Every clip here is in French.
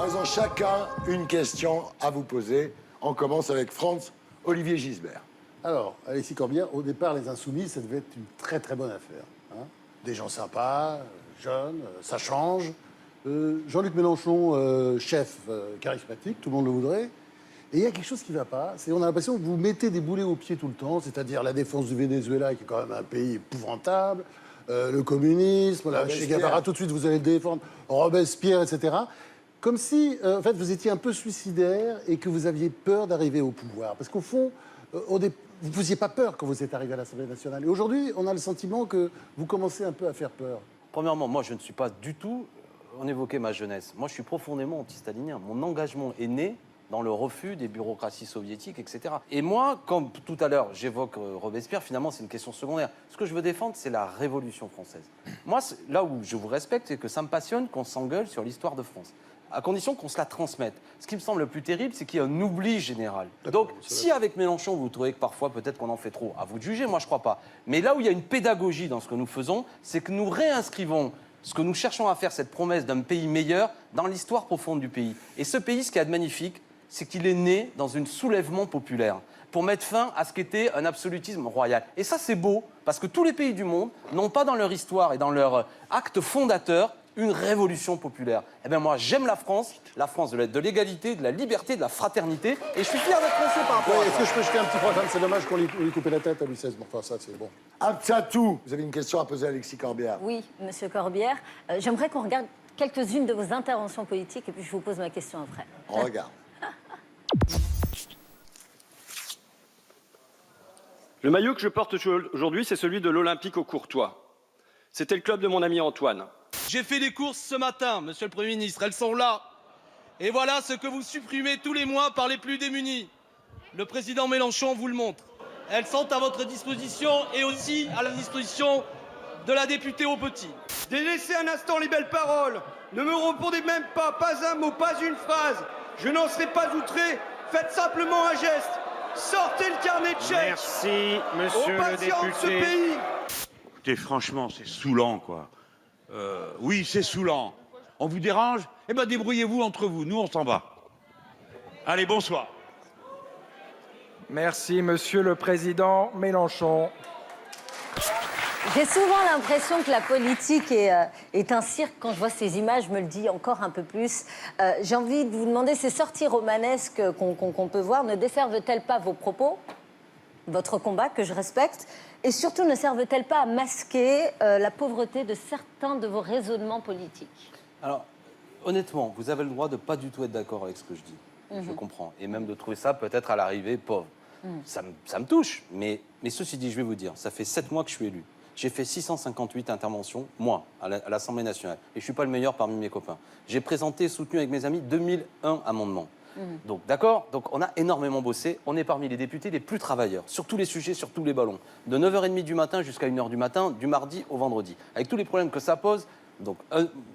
Alors, ils ont chacun une question à vous poser. On commence avec Franz-Olivier Gisbert. Alors, Alexis Corbière, au départ, les Insoumis, ça devait être une très très bonne affaire. Hein. Des gens sympas, jeunes, ça change. Jean-Luc Mélenchon, chef charismatique, tout le monde le voudrait. Et il y a quelque chose qui ne va pas, c'est qu'on a l'impression que vous mettez des boulets aux pieds tout le temps, c'est-à-dire la défense du Venezuela, qui est quand même un pays épouvantable, le communisme, la Che Guevara, tout de suite vous allez le défendre, Robespierre, etc. Comme si, en fait, vous étiez un peu suicidaire et que vous aviez peur d'arriver au pouvoir. Parce qu'au fond, vous ne faisiez pas peur quand vous êtes arrivé à l'Assemblée nationale. Et aujourd'hui, on a le sentiment que vous commencez un peu à faire peur. Premièrement, moi, je ne suis pas du tout... On évoquait ma jeunesse. Moi, je suis profondément anti-stalinien. Mon engagement est né dans le refus des bureaucraties soviétiques, etc. Et moi, comme tout à l'heure, j'évoque Robespierre, finalement, c'est une question secondaire. Ce que je veux défendre, c'est la Révolution française. Moi, là où je vous respecte, c'est que ça me passionne qu'on s'engueule sur l'histoire de France, à condition qu'on se la transmette. Ce qui me semble le plus terrible, c'est qu'il y a un oubli général. Donc, si avec Mélenchon, vous trouvez que parfois, peut-être qu'on en fait trop, à vous de juger, moi, je ne crois pas. Mais là où il y a une pédagogie dans ce que nous faisons, c'est que nous réinscrivons ce que nous cherchons à faire, cette promesse d'un pays meilleur, dans l'histoire profonde du pays. Et ce pays, ce qu'il y a de magnifique, c'est qu'il est né dans un soulèvement populaire pour mettre fin à ce qu'était un absolutisme royal. Et ça, c'est beau, parce que tous les pays du monde n'ont pas dans leur histoire et dans leur acte fondateur une révolution populaire. Eh bien moi, j'aime la France de l'égalité, de la liberté, de la fraternité, et je suis fier d'être français par rapport à ça. Est-ce que je peux jeter un petit programme? C'est dommage qu'on lui coupe la tête à Louis XVI. Bon, enfin, ça, c'est bon. Abtsatou, vous avez une question à poser à Alexis Corbière. Oui, Monsieur Corbière. J'aimerais qu'on regarde quelques-unes de vos interventions politiques, et puis je vous pose ma question après. On regarde. Le maillot que je porte aujourd'hui, c'est celui de l'Olympique au Courtois. C'était le club de mon ami Antoine. J'ai fait des courses ce matin, monsieur le Premier ministre, elles sont là. Et voilà ce que vous supprimez tous les mois par les plus démunis. Le président Mélenchon vous le montre. Elles sont à votre disposition et aussi à la disposition de la députée au petit. Délaissez un instant les belles paroles. Ne me répondez même pas un mot, pas une phrase. Je n'en serai pas outré. Faites simplement un geste. Sortez le carnet de chèques. Merci, monsieur le député. Ce pays. Écoutez, franchement, c'est saoulant, quoi. Oui, c'est saoulant. On vous dérange? Eh bien, débrouillez-vous entre vous. Nous, on s'en va. Allez, bonsoir. Merci, monsieur le président Mélenchon. J'ai souvent l'impression que la politique est un cirque. Quand je vois ces images, je me le dis encore un peu plus. J'ai envie de vous demander, ces sorties romanesques qu'on peut voir, ne desservent-elles pas vos propos, votre combat, que je respecte, et surtout ne servent-elles pas à masquer la pauvreté de certains de vos raisonnements politiques? Alors, honnêtement, vous avez le droit de pas du tout être d'accord avec ce que je dis. Je comprends. Et même de trouver ça peut-être à l'arrivée pauvre. Ça me touche. Mais ceci dit, je vais vous dire, ça fait 7 mois que je suis élu. J'ai fait 658 interventions, moi, à l'Assemblée nationale. Et je ne suis pas le meilleur parmi mes copains. J'ai présenté et soutenu avec mes amis 2001 amendements. Donc, d'accord? Donc, on a énormément bossé. On est parmi les députés les plus travailleurs, sur tous les sujets, sur tous les ballons. De 9h30 du matin jusqu'à 1h du matin, du mardi au vendredi. Avec tous les problèmes que ça pose. Donc,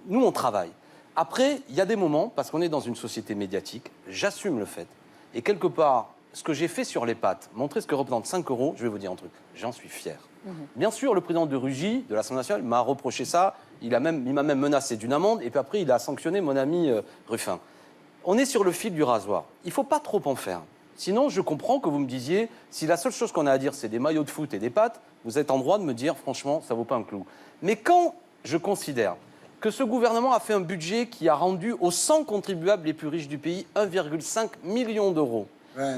nous, on travaille. Après, il y a des moments, parce qu'on est dans une société médiatique, j'assume le fait. Et quelque part, ce que j'ai fait sur les pattes, montrer ce que représente 5 €, je vais vous dire un truc, j'en suis fier. Bien sûr, le président de Rugy, de l'Assemblée nationale, m'a reproché ça, il m'a même menacé d'une amende, et puis après, il a sanctionné mon ami Ruffin. On est sur le fil du rasoir, il ne faut pas trop en faire. Sinon, je comprends que vous me disiez, si la seule chose qu'on a à dire, c'est des maillots de foot et des pâtes, vous êtes en droit de me dire, franchement, ça ne vaut pas un clou. Mais quand je considère que ce gouvernement a fait un budget qui a rendu aux 100 contribuables les plus riches du pays 1,5 million d'euros,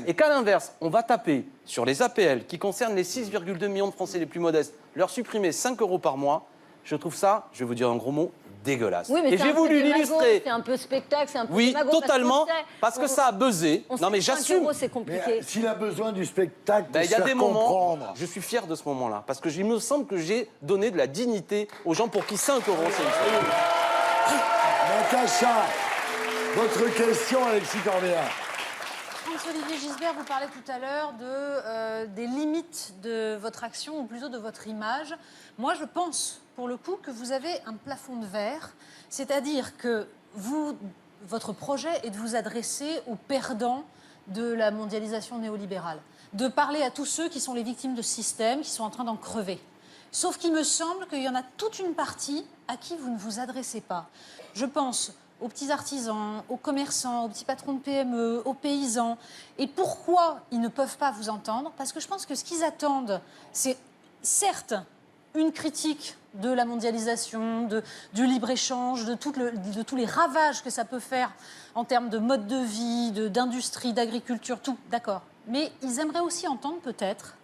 et qu'à l'inverse, on va taper sur les APL qui concernent les 6,2 millions de Français les plus modestes, leur supprimer 5 € par mois, je trouve ça, je vais vous dire un gros mot, dégueulasse. Oui, mais et j'ai voulu l'illustrer. C'est un peu spectacle, c'est un peu Oui, démago, totalement, parce que ça a buzzé. Non, mais j'assume. 5 €, c'est compliqué. S'il a besoin du spectacle, Il y a des moments, comprendre. je suis fier de ce moment-là, parce que il me semble que j'ai donné de la dignité aux gens pour qui 5 €, c'est une chose. Natacha, votre question, Alexis Corbière. François-Olivier Gisbert, vous parlez tout à l'heure des limites de votre action, ou plutôt de votre image. Moi, je pense, pour le coup, que vous avez un plafond de verre, c'est-à-dire que votre projet est de vous adresser aux perdants de la mondialisation néolibérale, de parler à tous ceux qui sont les victimes de ce système, qui sont en train d'en crever. Sauf qu'il me semble qu'il y en a toute une partie à qui vous ne vous adressez pas. Je pense aux petits artisans, aux commerçants, aux petits patrons de PME, aux paysans. Et pourquoi ils ne peuvent pas vous entendre? Parce que je pense que ce qu'ils attendent, c'est certes une critique de la mondialisation, du libre-échange, de tous les ravages que ça peut faire en termes de mode de vie, d'industrie, d'agriculture, tout, d'accord. Mais ils aimeraient aussi entendre peut-être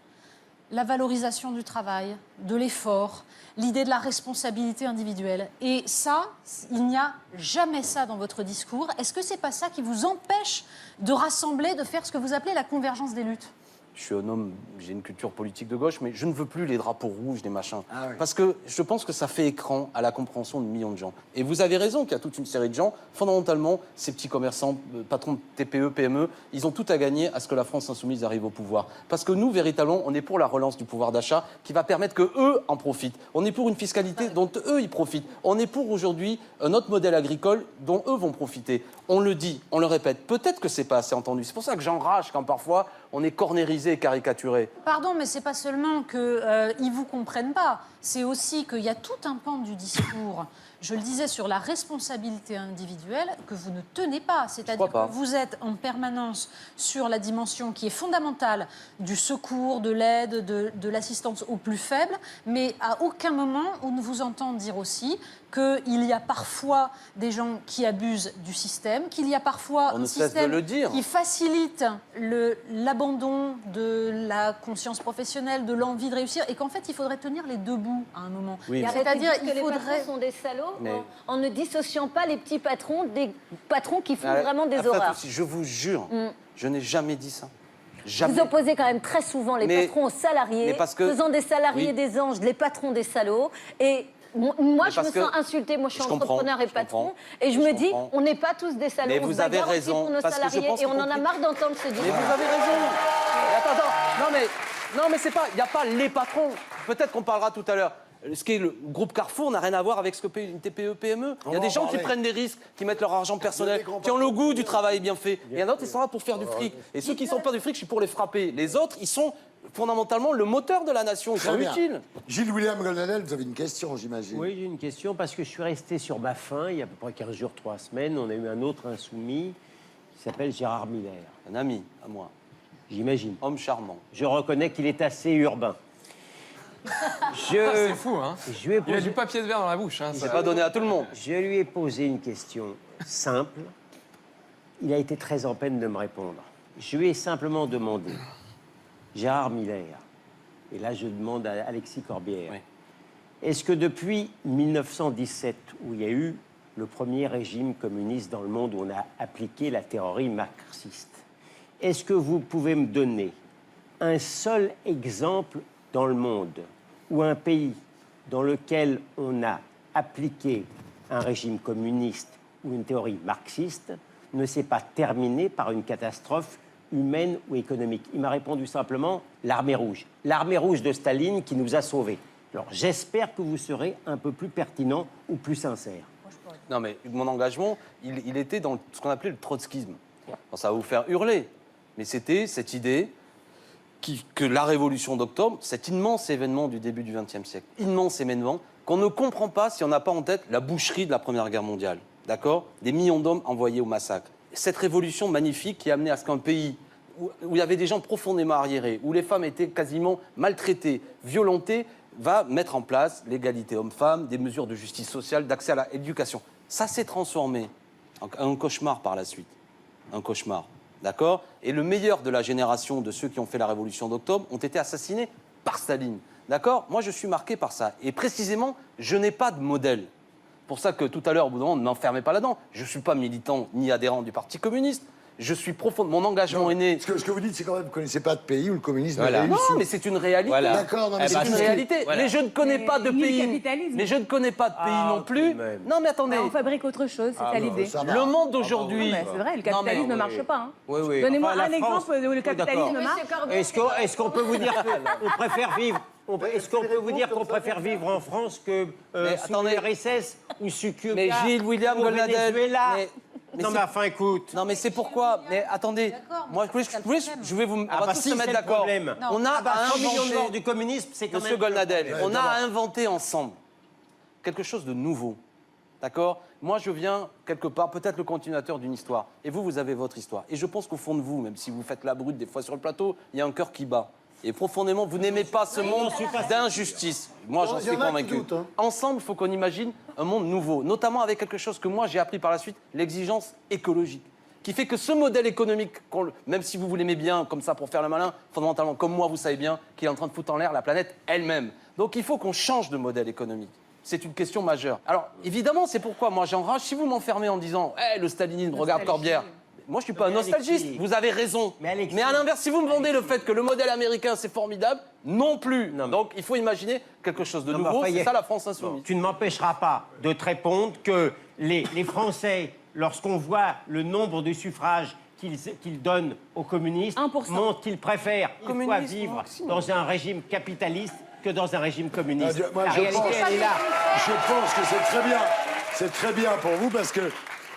la valorisation du travail, de l'effort, l'idée de la responsabilité individuelle. Et ça, il n'y a jamais ça dans votre discours. Est-ce que c'est pas ça qui vous empêche de rassembler, de faire ce que vous appelez la convergence des luttes? Je suis un homme, j'ai une culture politique de gauche, mais je ne veux plus les drapeaux rouges, les machins. Ah oui. Parce que je pense que ça fait écran à la compréhension de millions de gens. Et vous avez raison qu'il y a toute une série de gens, fondamentalement, ces petits commerçants, patrons de TPE, PME, ils ont tout à gagner à ce que la France insoumise arrive au pouvoir. Parce que nous, véritablement, on est pour la relance du pouvoir d'achat qui va permettre qu'eux en profitent. On est pour une fiscalité dont eux, ils profitent. On est pour, aujourd'hui, un autre modèle agricole dont eux vont profiter. On le dit, on le répète. Peut-être que c'est pas assez entendu. C'est pour ça que j'enrage quand parfois on est cornérisé et caricaturé. Pardon, mais c'est pas seulement qu'ils ne vous comprennent pas, c'est aussi qu'il y a tout un pan du discours, je le disais, sur la responsabilité individuelle que vous ne tenez pas. C'est-à-dire que vous êtes en permanence sur la dimension qui est fondamentale du secours, de l'aide, de l'assistance aux plus faibles, mais à aucun moment on ne vous entend dire aussi qu'il y a parfois des gens qui abusent du système, qu'il y a parfois un système qui facilite l'abandon de la conscience professionnelle, de l'envie de réussir, et qu'en fait, il faudrait tenir les deux bouts à un moment. Oui, c'est-à-dire qu'il faudrait... Les patrons sont des salauds en ne dissociant pas les petits patrons des patrons qui font vraiment des horreurs. Aussi, je vous jure, je n'ai jamais dit ça. Jamais. Vous opposez quand même très souvent les patrons aux salariés, faisant des salariés des anges, les patrons des salauds, et... Moi, je me sens insultée. Moi, je suis entrepreneur et patron. Et je me dis, on n'est pas tous des salauds. Mais vous avez raison. Pour nos salariés, et on en a marre d'entendre ce discours. Mais vous avez raison. Non, mais c'est pas... Il n'y a pas les patrons. Peut-être qu'on parlera tout à l'heure. Ce qui est le groupe Carrefour n'a rien à voir avec ce que paye une TPE, PME. Il y a des gens qui prennent des risques, qui mettent leur argent personnel, qui ont le goût du travail bien fait. Il y en a d'autres, ils sont là pour faire du fric. Et ceux qui ne sont pas du fric, je suis pour les frapper. Les autres, ils sont fondamentalement le moteur de la nation. Ils sont utiles. Gilles-William Goldnadel, vous avez une question, j'imagine. Oui, j'ai une question parce que je suis resté sur ma faim il y a à peu près 15 jours, 3 semaines. On a eu un autre insoumis qui s'appelle Gérard Miller. Un ami à moi. J'imagine. Homme charmant. Je reconnais qu'il est assez urbain. C'est fou, hein. Il a du papier de verre dans la bouche. Hein, c'est pas donné à tout le monde. Je lui ai posé une question simple. Il a été très en peine de me répondre. Je lui ai simplement demandé, Gérard Miller, et là je demande à Alexis Corbière, est-ce que depuis 1917, où il y a eu le premier régime communiste dans le monde, où on a appliqué la théorie marxiste, est-ce que vous pouvez me donner un seul exemple dans le monde où un pays dans lequel on a appliqué un régime communiste ou une théorie marxiste ne s'est pas terminé par une catastrophe humaine ou économique? Il m'a répondu simplement l'armée rouge. L'armée rouge de Staline qui nous a sauvés. Alors j'espère que vous serez un peu plus pertinent ou plus sincère. Non mais mon engagement, il était dans ce qu'on appelait le trotskisme. Alors, ça va vous faire hurler, mais c'était cette idée que la révolution d'octobre, cet immense événement du début du XXe siècle, immense événement qu'on ne comprend pas si on n'a pas en tête la boucherie de la Première Guerre mondiale, d'accord? Des millions d'hommes envoyés au massacre. Cette révolution magnifique qui a amené à ce qu'un pays où il y avait des gens profondément arriérés, où les femmes étaient quasiment maltraitées, violentées, va mettre en place l'égalité homme-femme, des mesures de justice sociale, d'accès à l'éducation. Ça s'est transformé en un cauchemar par la suite. Un cauchemar. D'accord? Et le meilleur de la génération de ceux qui ont fait la révolution d'octobre ont été assassinés par Staline. D'accord? Moi, je suis marqué par ça. Et précisément, je n'ai pas de modèle. Pour ça que tout à l'heure, au bout d'un moment, ne m'enfermez pas là-dedans. Je ne suis pas militant ni adhérent du Parti communiste. Je suis profond. Mon engagement est né. Ce que vous dites, c'est quand même que vous ne connaissez pas de pays où le communisme a Non, réussi. mais c'est une réalité. Voilà. D'accord, non, mais c'est une réalité. Voilà. Mais je ne connais pas de pays. Mais je ne connais pas de pays non plus. Non, mais attendez. On fabrique autre chose, c'est ça l'idée. Le monde d'aujourd'hui. C'est vrai, le capitalisme ne marche pas. Hein. Oui, oui. Donnez-moi Enfin, un exemple où le capitalisme marche. Est-ce qu'on peut vous dire qu'on préfère vivre Est-ce qu'on peut vous dire qu'on préfère vivre en France que sous l'URSS ou sous Cuba Mais Gilles-William ou Goldnadel. Venezuela? Mais non, mais enfin, écoute. Non, mais c'est pourquoi. Mais attendez. Moi, je vais vous. On va tous se mettre d'accord. On a à 100 millions de morts inventer. du communisme, c'est quand même... Monsieur Goldnadel, on a à inventer ensemble quelque chose de nouveau. D'accord? Moi, je viens quelque part, peut-être le continuateur d'une histoire. Et vous, vous avez votre histoire. Et je pense qu'au fond de vous, même si vous faites la brute des fois sur le plateau, il y a un cœur qui bat. Et profondément, vous n'aimez pas ce monde d'injustice. Moi, j'en suis convaincu. Ensemble, il faut qu'on imagine un monde nouveau, notamment avec quelque chose que moi, j'ai appris par la suite, l'exigence écologique, qui fait que ce modèle économique, même si vous l'aimez bien, comme ça, pour faire le malin, fondamentalement, comme moi, vous savez bien, qu'il est en train de foutre en l'air la planète elle-même. Donc, il faut qu'on change de modèle économique. C'est une question majeure. Alors, évidemment, c'est pourquoi moi, j'enrage. Si vous m'enfermez en disant hey, « le stalinisme, regarde Corbière », moi, je ne suis pas un nostalgiste. Vous avez raison. Mais à l'inverse, si vous me vendez le fait que le modèle américain, c'est formidable, non plus. Donc, il faut imaginer quelque chose de nouveau. C'est ça, la France insoumise. Tu ne m'empêcheras pas de te répondre que les Français, lorsqu'on voit le nombre de suffrages qu'ils donnent aux communistes, 1%. montrent qu'ils préfèrent une fois vivre dans un régime capitaliste que dans un régime communiste. Moi, La réalité, elle est là. Je pense que c'est très bien. C'est très bien pour vous parce que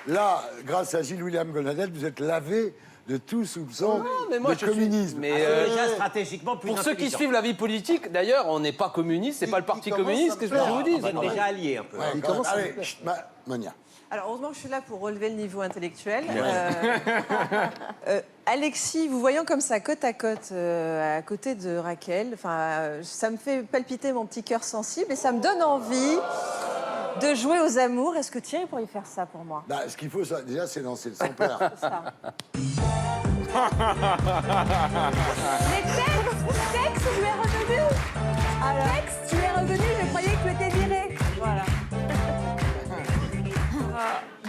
là, grâce à Gilles-William Golnadel, vous êtes lavé de tout soupçon de communisme. Déjà stratégiquement plus Pour ceux qui suivent la vie politique, d'ailleurs, on n'est pas communiste, c'est pas le parti communiste, qu'est-ce que je vous dis? On est déjà alliés un peu. Allez, Monia. Alors, heureusement que je suis là pour relever le niveau intellectuel. Alexis, vous voyant comme ça, côte à côté de Raquel, ça me fait palpiter mon petit cœur sensible et ça me donne envie de jouer aux amours. Est-ce que Thierry pourrait faire ça pour moi? Ce qu'il faut, déjà, c'est danser le sans peur. C'est ça. Mais Tex, tu es revenu. Tex, tu es revenu, je croyais que tu étais viré. Voilà.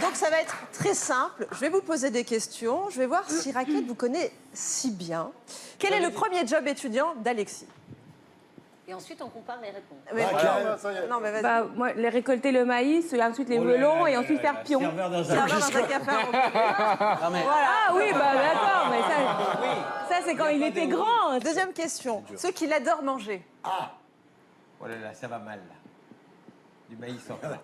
Donc ça va être très simple. Je vais vous poser des questions. Je vais voir si Raquel vous connaît si bien. Quel est le premier job étudiant d'Alexis? Et ensuite, on compare les réponses. Mais non, mais vas-y. Bah, moi, les récolter le maïs, ensuite les melons et ensuite faire pion. Serveur dans un café. Ah oui, bah d'accord, mais ça c'est quand il était grand. Deuxième question. Ceux qu'il adore manger. Oh là là, ça va mal, là. Du maïs en plat.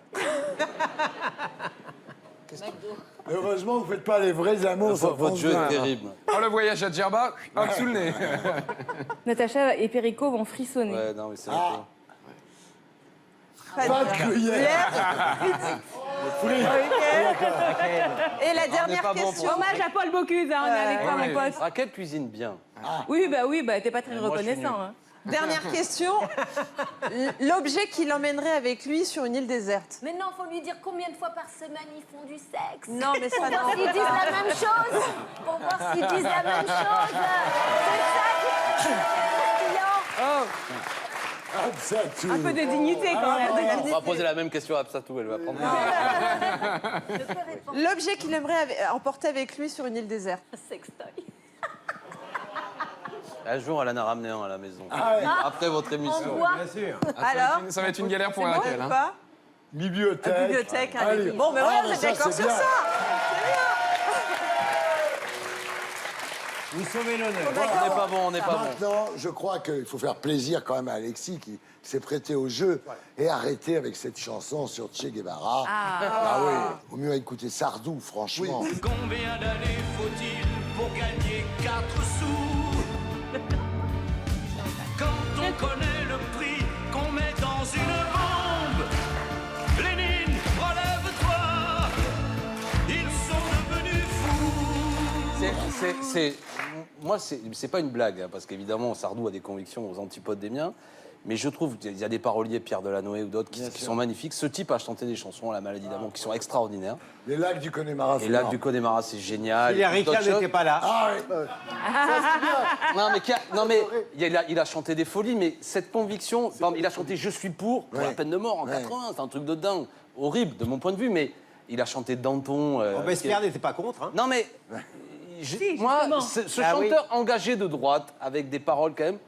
Heureusement, vous ne faites pas les vrais amours sans Votre jeu est terrible. Oh, le voyage à Djerba, hop, sous le nez. Natacha et Perico vont frissonner. Ouais, non, mais c'est vrai. Pas de gruyère. Et la dernière question. Hommage à Paul Bocuse, hein, on est avec toi, mon pote. Raquel cuisine bien. Oui, t'es pas très reconnaissant. Hein. Dernière question. L'objet qui l'emmènerait avec lui sur une île déserte. Mais non, faut lui dire combien de fois par semaine ils font du sexe. Non, mais ça Pour voir non. s'ils disent la même chose. Pour voir s'ils disent la même chose. C'est ça qui est Un peu de dignité quand même. On va poser la même question à Absatou, elle va prendre. L'objet qu'il aimerait emporter avec lui sur une île déserte. Sextoy. Un jour, elle en a ramené un à la maison. Après votre émission. Bien sûr. Alors, ça va être une galère pour c'est bon Raquel. ou pas? Bibliothèque. Allez. Bon, mais voilà, vous êtes d'accord sur ça. Vous sauvez l'honneur. On n'est pas bon, on n'est pas bon. Maintenant, je crois qu'il faut faire plaisir quand même à Alexis qui s'est prêté au jeu et arrêter avec cette chanson sur Che Guevara. Ah oui, au mieux écouter Sardou, franchement. Combien d'années faut-il pour gagner 4 sous? Quand on connaît le prix qu'on met dans une bombe, Lénine, relève-toi, ils sont devenus fous. Moi, c'est pas une blague, hein, parce qu'évidemment, Sardou a des convictions aux antipodes des miens. Mais je trouve qu'il y a des paroliers, Pierre Delanoë ou d'autres, qui sont magnifiques. Ce type a chanté des chansons à la Maladie d'amour qui sont extraordinaires. Les lacs du Connemara. Les lacs du Connemara, c'est génial. Et Ricard n'était pas là. Ah oui. Non, mais il a chanté des folies, mais cette conviction, par exemple, il a chanté Je suis pour la peine de mort en 80, c'est un truc de dingue, horrible de mon point de vue, mais il a chanté Danton. Robespierre n'était pas contre. Hein. Non, mais moi, ce chanteur engagé de droite, avec des paroles quand même,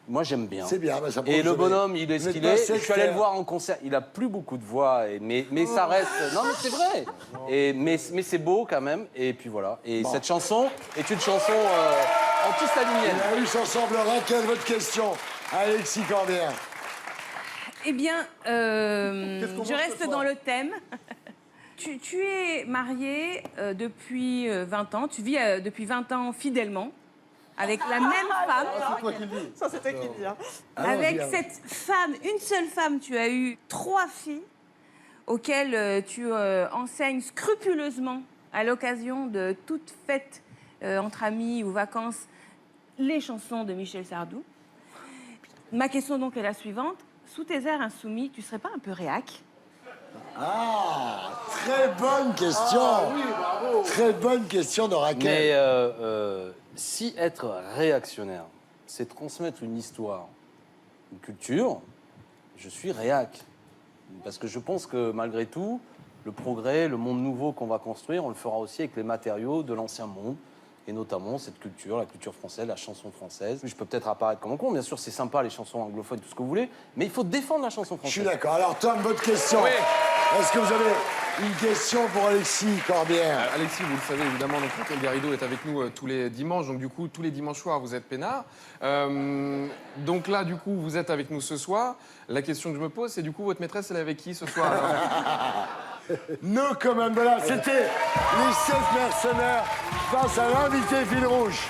moi j'aime bien. C'est bien. Ça et le bonhomme, il est ce qu'il est. Je suis allé le voir en concert. Il a plus beaucoup de voix, mais ça reste. Non, mais c'est vrai. Mais c'est beau quand même. Et puis voilà. Et cette chanson est une chanson anti-stalinienne. On a eu ensemble, Raquel, votre question. Alexis Corbière. Eh bien, je reste dans le thème. Tu es marié depuis 20 ans. Tu vis depuis 20 ans fidèlement. Avec la même femme. C'est toi qui le dis. Ça, c'était qui le dit. Avec cette femme, une seule femme, tu as eu 3 filles. auquel tu enseignes scrupuleusement à l'occasion de toute fête entre amis ou vacances les chansons de Michel Sardou. Ma question donc est la suivante. Sous tes airs insoumis, tu serais pas un peu réac? Ah, très bonne question. Oui, bravo. Très bonne question de Raquel. Mais si être réactionnaire, c'est transmettre une histoire, une culture, je suis réac. Parce que je pense que malgré tout, le progrès, le monde nouveau qu'on va construire, on le fera aussi avec les matériaux de l'ancien monde. Et notamment cette culture, la culture française, la chanson française. Je peux peut-être apparaître comme un con, bien sûr, c'est sympa les chansons anglophones, tout ce que vous voulez, mais il faut défendre la chanson Je française. suis d'accord. Alors, Tom, votre question. Oui. Est-ce que vous avez une question pour Alexis Corbière? Alexis, vous le savez évidemment, donc Raquel Garrido est avec nous tous les dimanches. Donc du coup, tous les dimanches soirs, vous êtes peinard. Donc là, du coup, vous êtes avec nous ce soir. La question que je me pose, c'est du coup, votre maîtresse, elle est avec qui ce soir alors? No comment. Voilà, c'était les 7 mercenaires face à l'invité fil rouge.